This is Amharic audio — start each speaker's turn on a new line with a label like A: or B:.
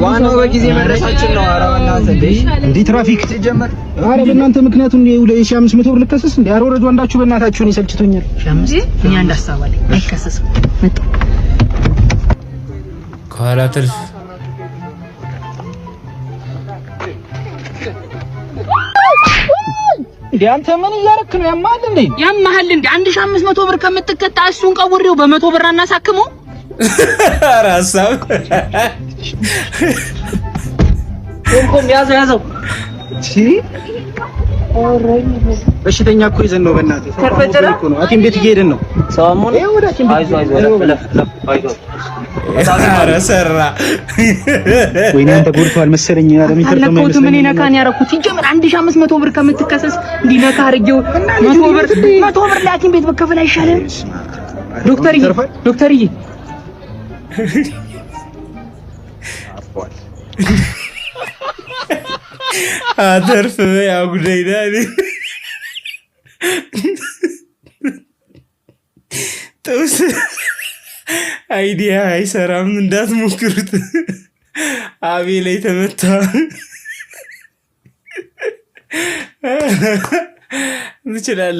A: ዋናው በጊዜ መድረሳችን ነው። ኧረ በእናትህ እንዴ ትራፊክ ሲጀመር ኧረ በእናንተ ምክንያቱ እንዴ 2500 ብር ልከሰስ እንዴ? ኧረ ወረዱ አንዳችሁ በእናታችሁ ነው ይሰልችቶኛል። 5 እኛ እንዳስተባለ አይከሰስም። መጣ
B: ካላተል
A: እንዴ አንተ ምን እያረክ ነው? ያማል እንዴ?
C: ያማል እንዴ? 1500 ብር ከምትከታ እሱን ቀውሬው በ100 ብር አናሳክመው።
B: ራሳው
A: ቆም ያዘው እሺ። በሽተኛ እኮ ይዘን ነው በእናትህ ተፈጀረ እኮ ነው። ሐኪም ቤት እየሄድን ነው። ሰውሙን አይዞህ
B: ኧረ ሰራ
A: ወይኔ አንተ ጎድቷል መሰለኝ።
C: አለኮት ምን ነካን ያረኩት ይጀምር 1500 ብር ከምትከሰስ እንዲነካ አርጌው 100 ብር ለሐኪም ቤት በከፈል አይሻልም? ዶክተርዬ
B: አተርፍ ያው ጉዳይ ዳኒ ተውስ አይዲያ አይሰራም እንዳትሞክሩት። አቤ ላይ ተመታ እንችላለን።